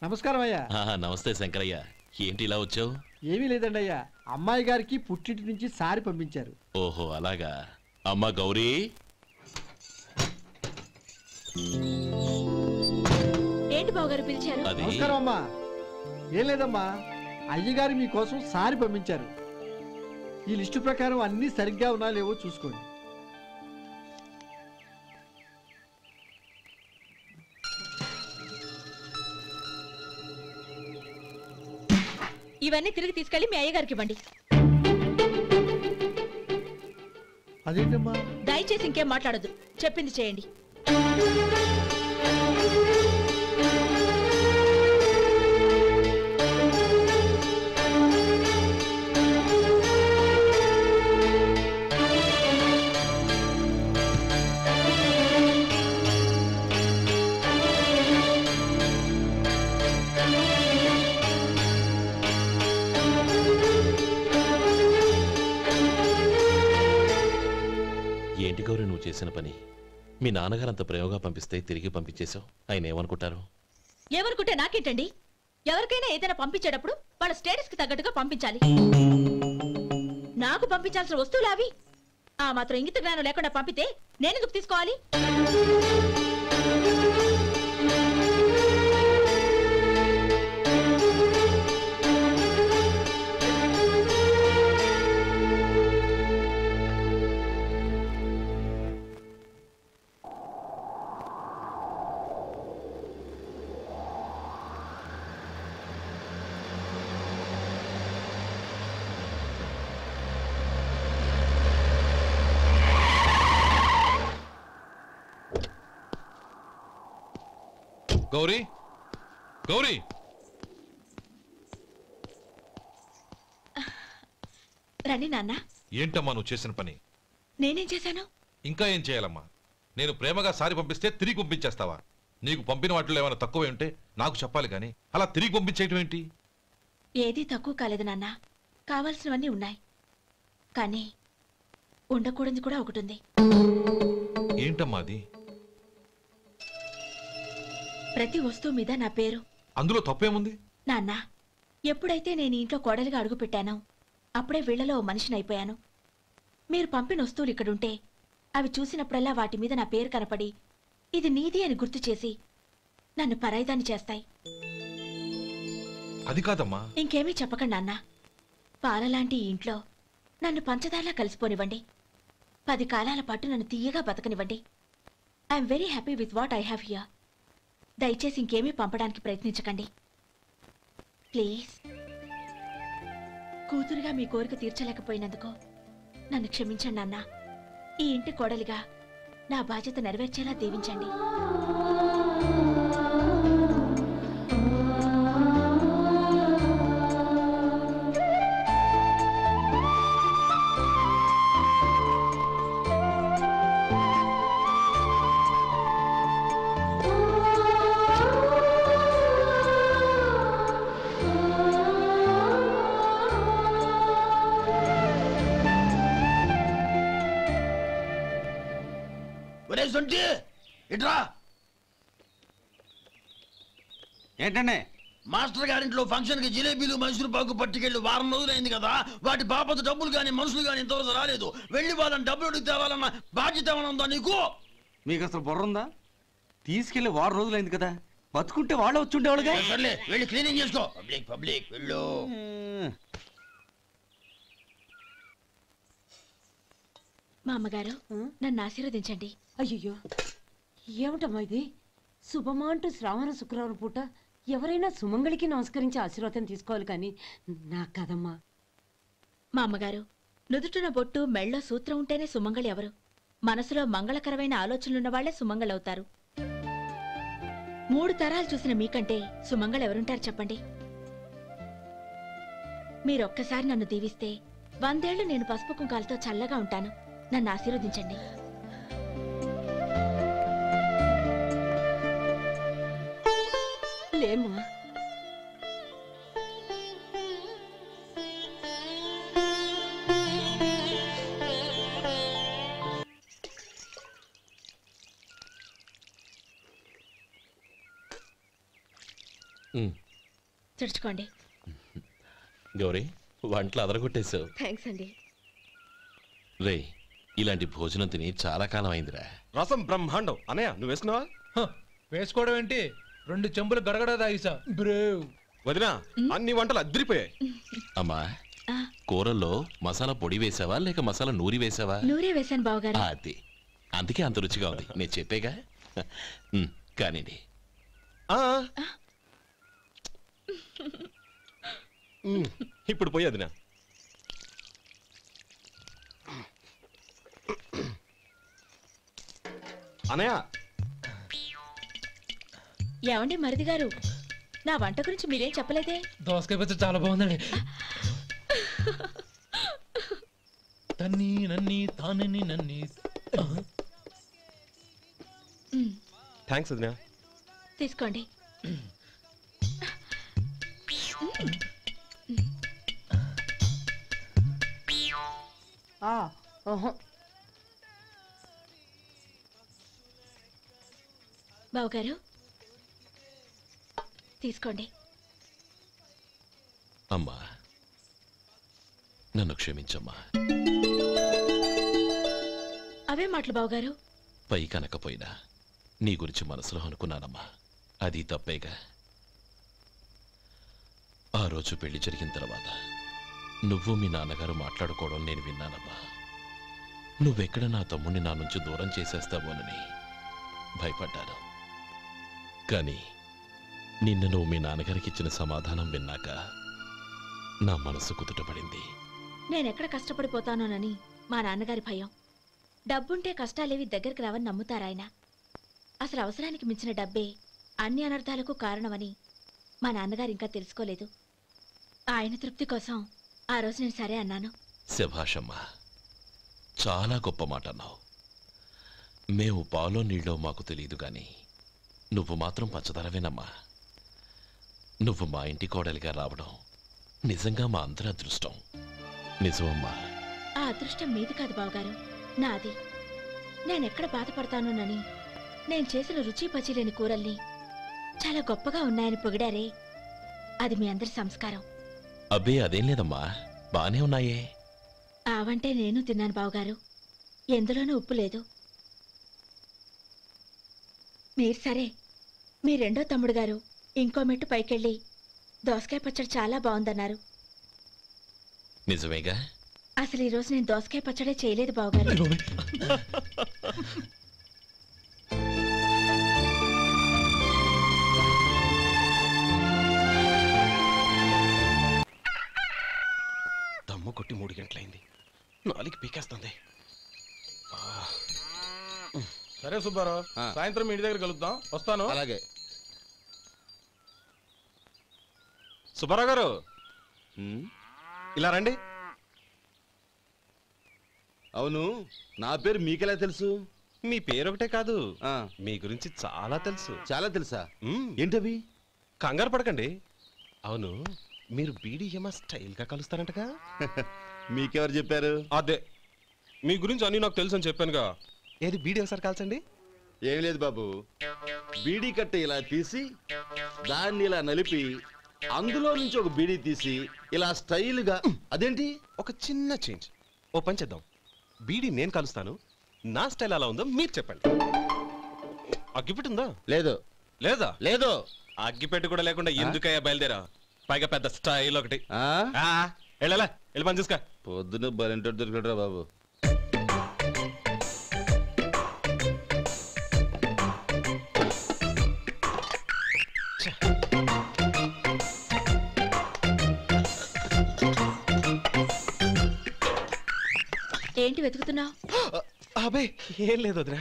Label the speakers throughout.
Speaker 1: నమస్కారం అయ్యా.
Speaker 2: నమస్తే శంకరయ్య, ఏంటి ఇలా వచ్చావు?
Speaker 1: ఏమీ లేదండి అయ్యా, అమ్మాయి గారికి పుట్టింటి నుంచి సారి పంపించారు.
Speaker 2: ఓహో అలాగా. అమ్మా గౌరీ.
Speaker 3: ఏంటి బావగారు పిలిచారు?
Speaker 1: నమస్కారం అమ్మా. ఏం లేదమ్మా, అయ్యగారు మీకోసం సారి పంపించారు. ఈ లిస్టు ప్రకారం అన్ని సరిగ్గా ఉన్నా లేవో చూసుకోండి.
Speaker 3: ఇవన్నీ తిరిగి తీసుకెళ్లి మీ అయ్యగారికి ఇవ్వండి.
Speaker 1: అదేంటమ్మా?
Speaker 3: దయచేసి ఇంకేం మాట్లాడద్దు, చెప్పింది చేయండి.
Speaker 2: ఏంటి గౌరీ నువ్వు చేసిన పని? మీ నాన్నగారు అంత ప్రేమగా పంపిస్తే తిరిగి పంపించేశావు. ఆయన ఏమనుకుంటారు?
Speaker 3: ఎవరుకుంటే నాకేంటండి? ఎవరికైనా ఏదైనా పంపించేటప్పుడు వాళ్ళ స్టేటస్ కి తగ్గట్టుగా పంపించాలి. నాకు పంపించాల్సిన వస్తువులు అవి. ఆ మాత్రం ఇంగిత జ్ఞానం లేకుండా పంపితే నేనెందుకు తీసుకోవాలి?
Speaker 4: గౌరీ, గౌరీ,
Speaker 3: రండి నాన్న.
Speaker 4: ఏంటమ్మా నువ్వు చేసిన పని?
Speaker 3: నేనేం చేశాను?
Speaker 4: ఇంకా ఏం చేయాలమ్మా? నేను ప్రేమగా సారి పంపిస్తే తిరిగి పంపించేస్తావా? నీకు పంపిన వాటిలో ఏమైనా తక్కువ ఉంటే నాకు చెప్పాలి, కానీ అలా తిరిగి పంపించేయటం ఏంటి?
Speaker 3: ఏదీ తక్కువ కాలేదు నాన్న, కావాల్సినవన్నీ ఉన్నాయి. కానీ ఉండకూడదు కూడా ఒకటి ఉంది.
Speaker 4: ఏంటమ్మా అది?
Speaker 3: ప్రతి వస్తువు మీద నా పేరు.
Speaker 4: అందులో తప్పేముంది?
Speaker 3: నాన్న, ఎప్పుడైతే నేను ఇంట్లో కోడలిగా అడుగు పెట్టానో అప్పుడే వీళ్లలో మనిషిని అయిపోయాను. మీరు పంపిన వస్తువులు ఇక్కడుంటే అవి చూసినప్పుడల్లా వాటి మీద నా పేరు కనపడి ఇది నీది అని గుర్తు చేసి నన్ను పరాయిదాన్ని చేస్తాయి.
Speaker 4: అది కాదమ్మా.
Speaker 3: ఇంకేమీ చెప్పకండి నాన్న. పాలలాంటి ఈ ఇంట్లో నన్ను పంచదారలా కలిసిపోనివ్వండి. 10 కాలాల పాటు నన్ను తీయగా బతకనివ్వండి. I'm very happy with what I have here. దయచేసి ఇంకేమీ పంపడానికి ప్రయత్నించకండి ప్లీజ్. కూతురుగా మీ కోరిక తీర్చలేకపోయినందుకు నన్ను క్షమించండి నాన్న. ఈ ఇంటి కోడలిగా నా బాధ్యత నెరవేర్చేలా దీవించండి.
Speaker 5: ఏంటండి?
Speaker 6: మాస్టర్ గారింట్లో ఫంక్షన్ కి జిలేబీలు మైసూరు పాకు పట్టుకెళ్ళి వారం రోజులైంది కదా. వాటి బాపత డబ్బులు కానీ మనుషులు కానీ ఇంతవరకు రాలేదు. వెళ్ళి వాళ్ళని డబ్బులు అడిగి తేవాలన్న బాధ్యత ఏమైనా ఉందా నీకు?
Speaker 5: మీకు అసలు బుర్ర ఉందా? తీసుకెళ్లి వారం రోజులైంది కదా, బతుకుంటే వాళ్ళు వచ్చి ఉండేవాళ్ళుగా.
Speaker 6: సర్లే వెళ్ళి క్లీనింగ్ చేసుకో. పబ్లిక్ వెళ్ళు.
Speaker 3: మా అమ్మగారు నన్ను ఆశీర్వదించండి.
Speaker 7: అయ్యో, ఏమిటమ్మా ఇది? శుభమా అంటూ శ్రావణ శుక్రవారం పూట ఎవరైనా సుమంగళికి నమస్కరించి ఆశీర్వాదం తీసుకోవాలి, కానీ నాకు కదమ్మా.
Speaker 3: మా అమ్మగారు, నుదుటిన బొట్టు మెళ్ళో సూత్రం ఉంటేనే సుమంగళి ఎవరు? మనసులో మంగళకరమైన ఆలోచనలున్న వాళ్లే సుమంగళవుతారు. 3 తరాలు చూసిన మీకంటే సుమంగళ ఎవరుంటారు చెప్పండి? మీరొక్కసారి నన్ను దీవిస్తే 100 ఏళ్లు నేను పసుపు కుంకాలతో చల్లగా ఉంటాను. నన్ను ఆశీర్వదించండి.
Speaker 7: లేమ్మా,
Speaker 3: తుడుచుకోండి.
Speaker 2: గౌరీ వంటలు అదరగొట్టేశావు.
Speaker 3: థ్యాంక్స్ అండి.
Speaker 2: రే ఇలాంటి భోజనం తిని చాలా కాలం అయిందిరా.
Speaker 8: రసం బ్రహ్మాండం. అనయ్య నువ్వు వేసుకున్నావా?
Speaker 9: వేసుకోవడం ఏంటి, 2 చెంబులు గడగడ తాగిసా. బ్రేవ్
Speaker 8: వదినా అన్ని వంటలు అద్దరిపోయాయి.
Speaker 2: అమ్మా కూరల్లో మసాలా పొడి వేసావా లేక మసాలా నూరి వేసావా?
Speaker 3: నూరే వేశాను బావగారు.
Speaker 2: అది అందుకే అంత రుచిగా ఉంది. నేను చెప్పేగా. కానివ్వండి.
Speaker 8: ఇప్పుడు పోయి వదినా. అనయ్య
Speaker 3: ఏమండి మరిది గారు, నా వంట గురించి మీరేం చెప్పలేదే?
Speaker 9: దోసకాయ పచ్చడి చాలా బాగుందండి. తన్ని నన్ని తానని నన్ని.
Speaker 8: థ్యాంక్స్ వదినా.
Speaker 3: తీసుకోండి. బావగారు తీసుకోండి.
Speaker 2: అమ్మా నన్ను క్షమించమ్మా.
Speaker 3: అవే మాటలు బావగారు.
Speaker 2: పై కనకపోయినా నీ గురించి మనసులో అనుకున్నానమ్మా. అది తప్పేగా. ఆ రోజు పెళ్లి జరిగిన తర్వాత నువ్వు మీ నాన్నగారు మాట్లాడుకోవడం నేను విన్నానమ్మా. నువ్వెక్కడ నా తమ్ముణ్ణి నా నుంచి దూరం చేసేస్తావోనని భయపడ్డాను. కానీ నిన్న నువ్వు మీ నాన్నగారికి ఇచ్చిన సమాధానం విన్నాక నా మనసు కుదుటపడింది.
Speaker 3: నేనెక్కడ కష్టపడిపోతానోనని మా నాన్నగారి భయం. డబ్బుంటే కష్టాలేవి దగ్గరికి రావని నమ్ముతారాయన. అసలు అవసరానికి మించిన డబ్బే అన్ని అనర్థాలకు కారణమని మా నాన్నగారు ఇంకా తెలుసుకోలేదు. ఆయన తృప్తి కోసం ఆ రోజు నేను సరే అన్నాను.
Speaker 2: శభాషమ్మా, చాలా గొప్ప మాట అన్నావు. మేము పాలో నీళ్ళో మాకు తెలియదు గాని నువ్వు మాత్రం పచ్చదనవేనమ్మా. నువ్వు మా ఇంటి కోడలిగా రావడం నిజంగా మా అందరి అదృష్టం. నిజమమ్మా.
Speaker 3: ఆ అదృష్టం మీది కాదు బావగారు, నాది. నేనెక్కడ బాధపడతానోనని నేను చేసిన రుచి పచిలేని కూరల్ని చాలా గొప్పగా ఉన్నాయని పొగిడారే, అది మీ అందరి సంస్కారం.
Speaker 2: అబ్బే అదేం లేదమ్మా, బానే ఉన్నాయే.
Speaker 3: ఆవంటే నేను తిన్నాను బావగారు, ఎందులోనూ ఉప్పు లేదు. మీరు సరే, మీ రెండో తమ్ముడు గారు ఇంకో మెట్టు పైకెళ్ళి దోసకాయ పచ్చడి చాలా బాగుందన్నారు.
Speaker 2: నిజమేగా?
Speaker 3: అసలు ఈరోజు నేను దోసకాయ పచ్చడే చేయలేదు బావగారు.
Speaker 8: దమ్ము కొట్టి 3 గంటలైంది. 4కి పీకేస్తుంది.
Speaker 9: సరే సుబ్బారావు, సాయంత్రం ఇంటి దగ్గర కలుద్దాం. వస్తాను.
Speaker 8: అలాగే. సుబ్బారావు గారు ఇలా రండి.
Speaker 10: అవును, నా పేరు మీకెలా తెలుసు?
Speaker 8: మీ పేరు ఒకటే కాదు, మీ గురించి చాలా తెలుసు.
Speaker 10: చాలా తెలుసా? ఏంటవి?
Speaker 8: కంగారు పడకండి. అవును, మీరు బీడీఎం స్టైల్గా కలుస్తారంటగా?
Speaker 10: మీకెవరు చెప్పారు?
Speaker 8: అదే మీ గురించి అన్ని నాకు తెలుసు అని చెప్పానుగా. ఏది బీడీ ఒకసారి కాల్చండి.
Speaker 10: ఏం లేదు బాబు, బీడీ కట్ట ఇలా తీసి దాన్ని ఇలా నలిపి అందులో నుంచి ఒక బీడీ తీసి ఇలా స్టైల్గా. అదేంటి?
Speaker 8: ఒక చిన్న చేంజ్. ఓ పని చేద్దాం, బీడీ నేను కలుస్తాను, నా స్టైల్ అలా ఉందో మీరు చెప్పండి. అగ్గిపెట్టి ఉందా?
Speaker 10: లేదు.
Speaker 8: లేదా?
Speaker 10: లేదు.
Speaker 8: అగ్గిపెట్టి కూడా లేకుండా ఎందుకయ్యా బయలుదేరా? పైగా పెద్ద స్టైల్ ఒకటి. వెళ్ళాలా, వెళ్ళి పని చూసుకో.
Speaker 10: పొద్దున బలింటో దొరికడరా బాబు.
Speaker 3: ఏంటి వెతుకుతున్నావు?
Speaker 8: అబే ఏం లేదు వదినా.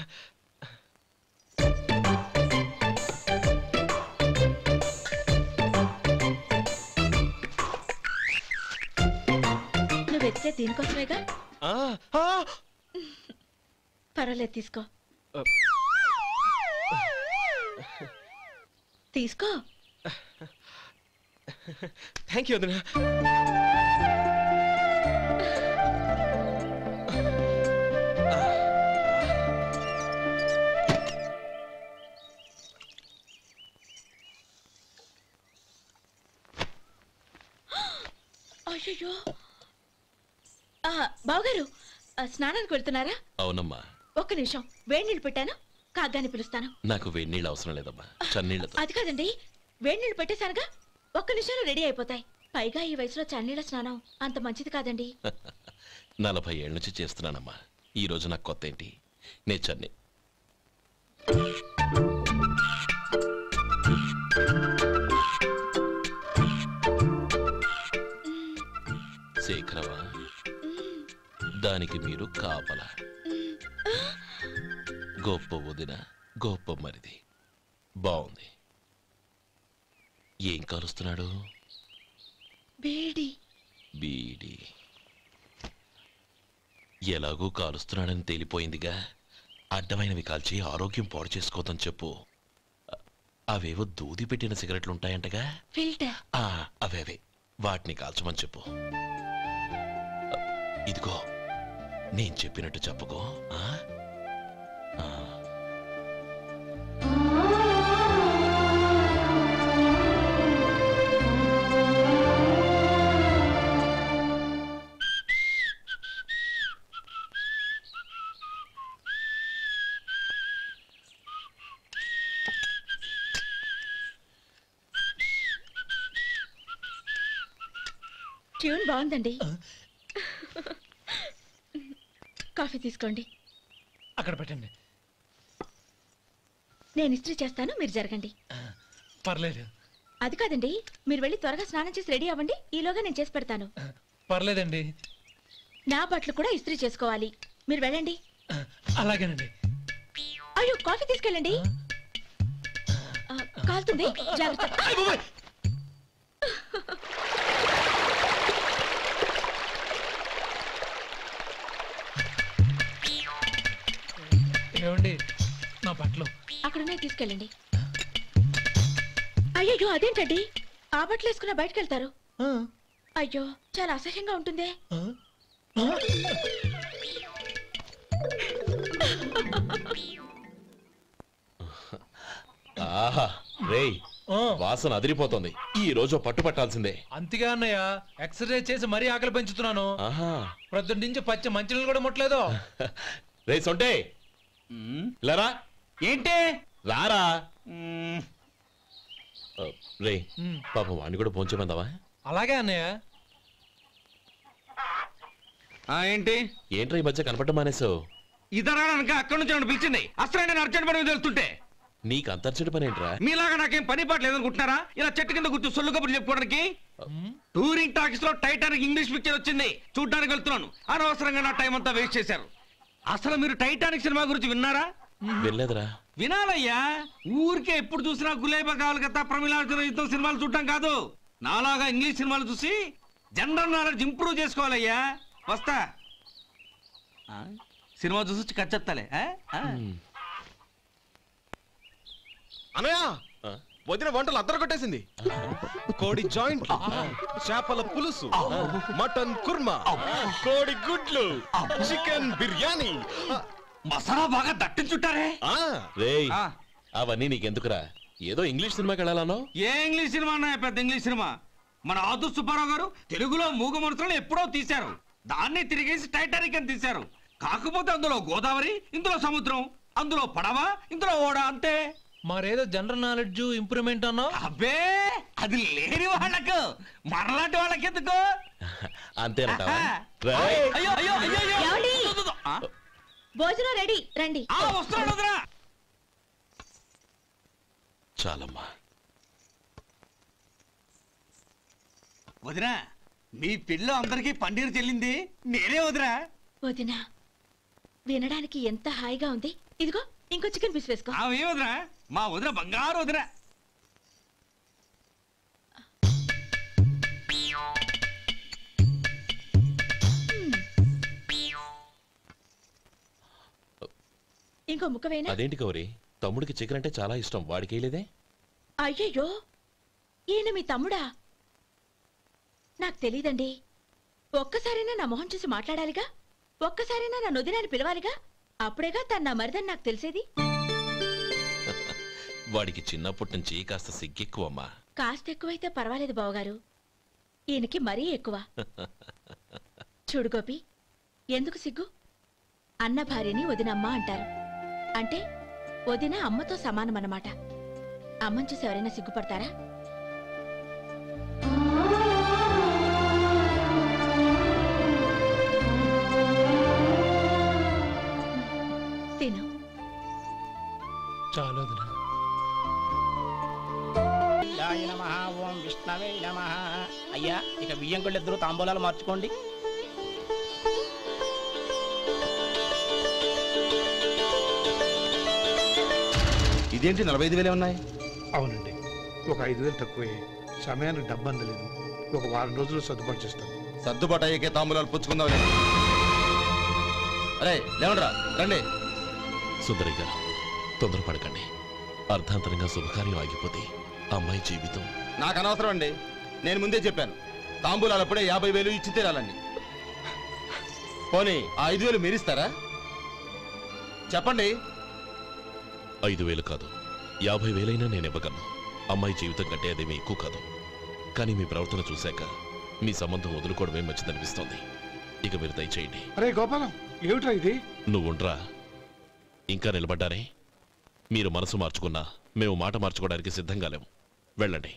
Speaker 3: నువ్వు వెతికే దీనికోసమేగా. పర్వాలేదు, తీసుకో. తీసుకో.
Speaker 8: థ్యాంక్ యూ వదినా.
Speaker 3: అయ్యో బావగారు స్నానానికి వెళ్తున్నారా?
Speaker 2: అవునమ్మా.
Speaker 3: ఒక్క నిమిషం, వేడి నీళ్ళు పెట్టాను, కాగ్గాని పిలుస్తాను.
Speaker 2: నాకు వేడి నీళ్ళు అవసరం లేదమ్మా, చన్నీళ్ళతో.
Speaker 3: అది కాదండి, వేడి నీళ్ళు పెట్టేశానుగా, ఒక్క నిమిషంలో రెడీ అయిపోతాయి. పైగా ఈ వయసులో చన్నీళ్ళ స్నానం అంత మంచిది కాదండి.
Speaker 2: 40 ఏళ్ళ నుంచి చేస్తున్నానమ్మా, ఈ రోజు నాకు కొత్త ఏంటి? నే చన్నీ. శేఖరవా, దానికి మీరు కాపల. గొప్ప వదిన, గొప్ప మరిది. బాగుంది. ఏం కాలుస్తున్నాడు?
Speaker 3: బీడి.
Speaker 2: బీడి ఎలాగూ కాలుస్తున్నాడని తేలిపోయిందిగా. అడ్డమైనవి కాల్చి ఆరోగ్యం పాడు చేసుకోదని చెప్పు. అవేవో దూది పెట్టిన సిగరెట్లుంటాయంటగా,
Speaker 3: ఫిల్టర్.
Speaker 2: అవే వాటిని కాల్చమని చెప్పు. ఇదిగో నేను చెప్పినట్టు చెప్పుకో.
Speaker 3: ట్యూన్ బాగుందండి. కాఫీ తీసుకోండి.
Speaker 9: అక్కడ పెట్టండి.
Speaker 3: నేను ఇస్త్రీ చేస్తాను, మీరు జరగండి.
Speaker 9: పర్లేదు.
Speaker 3: అది కాదండి, మీరు వెళ్ళి త్వరగా స్నానం చేసి రెడీ అవ్వండి, ఈలోగా నేను చేసి పెడతాను.
Speaker 9: పర్లేదండి.
Speaker 3: నా బట్టలు కూడా ఇస్త్రీ చేసుకోవాలి, మీరు వెళ్ళండి.
Speaker 9: అలాగేనండి.
Speaker 3: అయ్యో, కాఫీ తీసుకెళ్ళండి. కాలుతుంది, జాగ్రత్త.
Speaker 9: ఏమండి, నా బట్టలు
Speaker 3: అక్కడున్నాయి, తీసుకెళ్ళండి. అయ్యో, అదేంటండి, ఆ బట్టలు వేసుకున్న బయటకు వెళ్తారు? అయ్యో, చాలా అసహ్యంగా ఉంటుందే.
Speaker 2: ఆహా రేయ్, వాసన అదిరిపోతుంది. ఈ రోజు పట్టుపట్టాల్సిందే.
Speaker 9: అంతగా అన్నయ్య, ఎక్సర్సైజ్ చేసి మరీ ఆకలి పెంచుతున్నాను. ప్రొద్దున నుంచి పచ్చ మంచినీళ్ళు కూడా ముట్టలేదు.
Speaker 2: రే సొంటే, లరా.
Speaker 5: ఏంటి?
Speaker 2: రారా. రే పాపం వాడిని కూడా పోంచమందావా?
Speaker 9: అలాగే అన్నయ్య.
Speaker 5: ఏంటి
Speaker 2: ఏంట్రా ఈ మధ్య కనపడడం మానేసావు?
Speaker 5: ఇదరా అక్కడి నుంచి నన్ను పిలిచింది. అసలు నేను అర్జెంట్ పని వెళ్తుంటే
Speaker 2: నీకు అంతర్చడి పని ఏంట్రా?
Speaker 5: మీలాగా నాకేం పని పాట లేదనుకుంటున్నారా? ఇలా చెట్టు కింద కూర్చో సొల్లు కబుర్లు చెప్పుకోవడానికి. టూరింగ్ టాకీస్ లో టైటానిక్ ఇంగ్లీష్ పిక్చర్ వచ్చింది, చూడ్డానికి వెళ్తున్నాను. అనవసరంగా నా టైం అంతా వేస్ట్ చేశారు. అసలు మీరు టైటానిక్ సినిమా గురించి విన్నారా?
Speaker 2: వెళ్ళలేదురా.
Speaker 5: వినాలయ్యా. ఊరికే ఎప్పుడు చూసినా గులేబా కావాలి కదా, ప్రమిళార్జున యుద్ధం సినిమాలు చూడటం కాదు. నాలాగా ఇంగ్లీష్ సినిమాలు చూసి జనరల్ నాలెడ్జ్ ఇంప్రూవ్ చేసుకోవాలయ్యా. వస్తా. సినిమా చూసి కచ్చెత్తాలే.
Speaker 8: అనయా, వదిన వంటలు అద్దరు కొట్టేసింది. కోడి జాయింట్, చేపల పులుసు, మటన్ కుర్మా, కోడి గుడ్లు, చికెన్ బిర్యానీ,
Speaker 5: మసాలా బాగా దట్టించుంటారే.
Speaker 2: రేయ్, అవన్నీ నీకెందుకురా? ఏదో ఇంగ్లీష్ సినిమాకి వెళ్ళాలనో?
Speaker 5: ఏ ఇంగ్లీష్ సినిమా అన్నా? పెద్ద ఇంగ్లీష్ సినిమా. మన ఆదు సుబ్బారావు గారు తెలుగులో మూగమరుతులను ఎప్పుడో తీశారు. దాన్ని తిరిగేసి టైటానిక్ అని తీశారు. కాకపోతే అందులో గోదావరి, ఇందులో సముద్రం, అందులో పడవ, ఇందులో ఓడ, అంతే.
Speaker 9: మరేదో జనరల్ నాలెడ్జ్ ఇంప్రూవ్మెంట్ అన్నా?
Speaker 5: అబ్బే, అది లేని వాళ్ళకు, మనలాంటి వాళ్ళకి ఎందుకు?
Speaker 2: అంతేనంటావా?
Speaker 3: భోజనం రెడీ, రండి.
Speaker 5: వస్తున్నాడు వదరా.
Speaker 2: చాలమ్మా.
Speaker 5: వదినా, మీ పిల్ల అందరికీ పన్నీరు చెల్లింది నేనే వదినా.
Speaker 3: వదినా, వినడానికి ఎంత హాయిగా ఉంది. ఇదిగో ఇంకో చికెన్ పీస్ వేసుకో.
Speaker 5: ఏ వదినా, మా వదిన బంగారు వదినా.
Speaker 3: ఇంకో ముక్క వేయనా?
Speaker 2: అదేంటి గౌరీ, తమ్ముడికి చికెన్ అంటే చాలా ఇష్టం, వాడికి వేయలేదే?
Speaker 3: అయ్యయ్యో, ఈయన మీ తమ్ముడా? నాకు తెలీదండి. ఒక్కసారైనా నా మొహం చూసి మాట్లాడాలిగా, ఒక్కసారైనా నా నొదినాన్ని పిలవాలిగా, అప్పుడేగా తన నా మరిదని నాకు తెలిసేది.
Speaker 2: వాడికి చిన్నప్పటి నుంచి కాస్త సిగ్గెక్కువమ్మా.
Speaker 3: కాస్త ఎక్కువైతే పర్వాలేదు బావగారు. ఈయనకి మరీ ఎక్కువ. చూడు గోపి, ఎందుకు సిగ్గు? అన్న భార్యని వదినమ్మ అంటారు. అంటే వదిన అమ్మతో సమానమన్నమాట. అమ్మని చూసి ఎవరైనా సిగ్గుపడతారా? తిను.
Speaker 9: చాలు వదినా.
Speaker 11: ఓం విష్ణవే నమః. అయ్యా, ఇక బియ్యం కొళ్ళు ఇద్దరు తాంబూలాలు మార్చుకోండి.
Speaker 10: ఇదేంటి 45,000 ఉన్నాయి?
Speaker 12: అవునండి, ఒక 5,000 తక్కువే. సమయానికి డబ్బు అందలేదు. ఒక వారం రోజులు సర్దుబాటు చేస్తాం.
Speaker 10: సర్దుబాటు అయ్యే తాంబూలాలు పుచ్చుకుందాం. అరే లేవండ్రా, రండి.
Speaker 2: సుందరి గారు, తొందరపడకండి. అర్ధాంతరంగా శుభకార్యం ఆగిపోతే అమ్మాయి జీవితం.
Speaker 10: నాకు అనవసరం అండి. నేను ముందే చెప్పాను, తాంబూలాలు అప్పుడే 50,000 ఇచ్చి తీరాలండి. పోనీ ఆ 5,000 మీరిస్తారా? చెప్పండి.
Speaker 2: 5,000 కాదు, 50,000 నేను ఇవ్వగలను. అమ్మాయి జీవితం కంటే అదేమీ ఎక్కువ కాదు. కానీ మీ ప్రవర్తన చూశాక మీ సంబంధం వదులుకోవడమే మంచిదనిపిస్తోంది. ఇక మీరు దయచేయండి.
Speaker 12: అరే గోపాలం, ఏమిట్రా ఇది?
Speaker 2: నువ్వుండ్రా. ఇంకా నిలబడ్డారే? మీరు మనసు మార్చుకున్నా మేము మాట మార్చుకోవడానికి సిద్ధంగా లేము. వెళ్ళండి,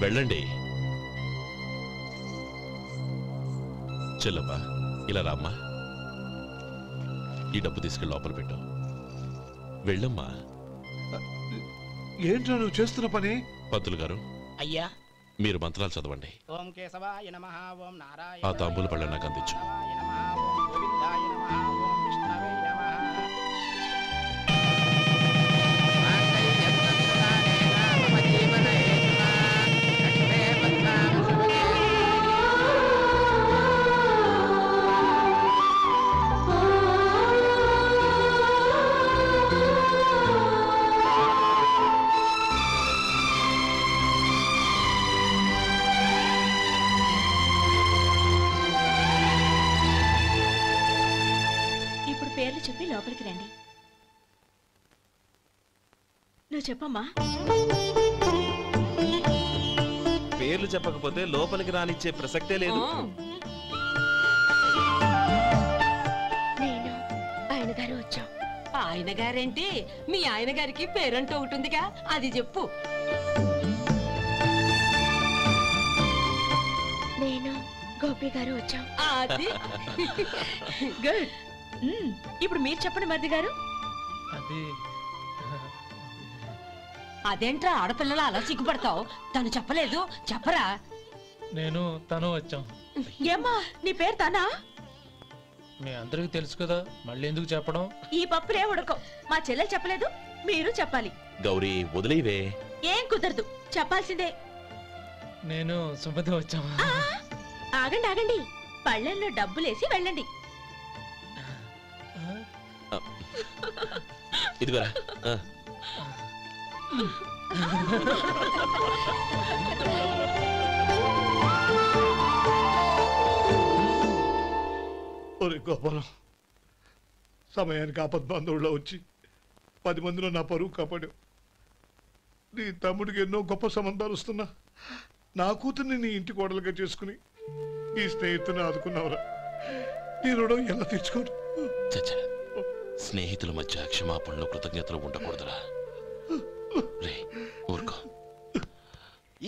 Speaker 2: వెళ్ళండి. చెల్లమ్మా, ఇలా రామ్మా. ఈ డబ్బు తీసుకెళ్ళి లోపల పెట్టు. వెళ్ళమ్మా.
Speaker 12: ఏంట్రా నువ్వు చేస్తున్న పని?
Speaker 2: పంతులు గారు,
Speaker 11: అయ్యా,
Speaker 2: మీరు మంత్రాలు చదవండి.
Speaker 11: ఓం కేశవాయ నమః. ఓం నారాయణ.
Speaker 2: ఆ తాంబూల పళ్ళ నాకు అందించు.
Speaker 11: ఓం గోవిందాయ నమః. ఓం విష్ణవే నమః.
Speaker 3: ఇప్పుడు పేర్లు చెప్పి లోపలికి రండి. నువ్వు చెప్పమ్మా.
Speaker 8: పేర్లు చెప్పకపోతే లోపలికి రానిచ్చే ప్రసక్తే లేదు.
Speaker 3: నేను ఆయన గారు వచ్చాం.
Speaker 7: ఆయన గారేంటి? మీ ఆయన గారికి పేరంటూ ఒకటి ఉందిగా, అది చెప్పు.
Speaker 3: నేను గోపి గారు వచ్చాం.
Speaker 7: అది
Speaker 3: గుడ్. ఇప్పుడు మీరు చెప్పండి మరిది గారు.
Speaker 9: అది
Speaker 7: అదేంట్రా ఆడపిల్లలు అలా సిగ్గుపడతావు? తను చెప్పలేదు, చెప్పరా?
Speaker 9: నేను తను వచ్చాం.
Speaker 3: ఏమ్మా, నీ పేరు తనా?
Speaker 9: మీ అందరికీ తెలుసు కదా, మళ్ళీ ఎందుకు చెప్పడం?
Speaker 3: ఈ పప్పులే ఉడకం. మా చెల్లెలు చెప్పలేదు, మీరు చెప్పాలి.
Speaker 2: గౌరీ, వదిలేవే.
Speaker 3: ఏం కుదరదు, చెప్పాల్సిందే.
Speaker 9: నేను సుమతి వచ్చాం.
Speaker 3: ఆగండి ఆగండి, పళ్ళెంలో డబ్బులేసి వెళ్ళండి.
Speaker 2: ఇదిగోరా.
Speaker 12: ఒరే గోపాలం, సమయానికి ఆపద్బంధువుల్లో వచ్చి 10 మందిలో నా పరువు కాపాడావు. నీ తమ్ముడికి ఎన్నో గొప్ప సంబంధాలు వస్తున్నా నా కూతుర్ని నీ ఇంటి కోడలుగా చేసుకుని ఈ స్నేహితుని ఆదుకున్నావురా. నీ రుణం ఎలా తీర్చుకోరు?
Speaker 2: చచ్చా, స్నేహితుల మధ్య క్షమాపణలు కృతజ్ఞతలు ఉండకూడదురా. రే ఊరుకో.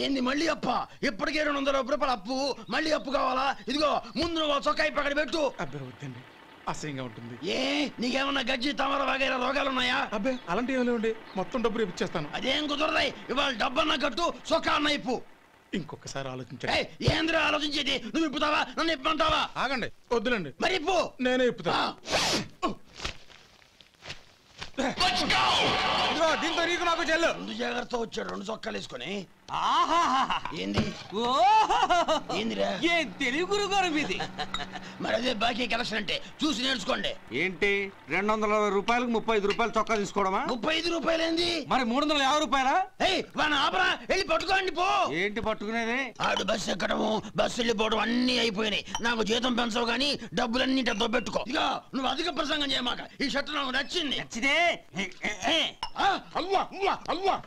Speaker 6: ఏంది మళ్ళీ అప్ప? ఇప్పటికే 200 రూపాయలు అప్పు, మళ్ళీ అప్పు కావాలా? ఇదిగో ముందు నువ్వు చొక్కాయి పక్కన పెట్టు.
Speaker 12: అబ్బే వద్దండి, అసహ్యంగా ఉంటుంది.
Speaker 6: ఏ నీకేమన్నా గజ్జి తమర వగైరా రోగాలున్నాయా?
Speaker 12: అబ్బే అలాంటి ఏమీ లేవండి, మొత్తం డబ్బు రేపు ఇచ్చేస్తాను.
Speaker 6: అదేం కుదరదాయి. ఇవాళ డబ్బన్నా కట్టు, చొక్కా అన్న ఇప్పు.
Speaker 12: ఇంకొకసారి ఆలోచించండి.
Speaker 6: ఏంద్రా ఆలోచించేది? నువ్వు ఇప్పుతావా, నన్ను ఇప్పమంటావా?
Speaker 12: ఆగండి, వద్దులండి.
Speaker 6: మరి ఇప్పు.
Speaker 12: నేనే ఇప్పుతా. దీంతో నీకు నాకు చెల్లు.
Speaker 6: ముందు జాగ్రత్త వచ్చాడు 2 చొక్కాలు వేసుకొని. ఏంది ఏందిరా?
Speaker 5: ఏం తెలుగు గురుగారు మీది?
Speaker 6: మరి అదే బాకీ కలెక్షన్ అంటే చూసి నేర్చుకోండి.
Speaker 5: ఏంటి 220 రూపాయలకు 35 రూపాయలు చొక్కా తీసుకోవడమా?
Speaker 6: 35 రూపాయలు ఏంది?
Speaker 5: మరి 350 రూపాయలా?
Speaker 6: వాడిని ఆపరా, వెళ్ళి పట్టుకోండి పో.
Speaker 5: ఏంటి పట్టుకునేది?
Speaker 6: ఆడు బస్సు ఎక్కడము, బస్సు వెళ్ళిపోవడం అన్ని అయిపోయినాయి. నాకు జీతం పెంచవు గానీ డబ్బులన్నీ దొబ్బెట్టుకో. ఇక నువ్వు అధిక ప్రసంగం చేయమాక. ఈ షర్ట్ నాకు నచ్చింది.
Speaker 5: నచ్చితే
Speaker 6: అల్వా అల్వా అల్వా.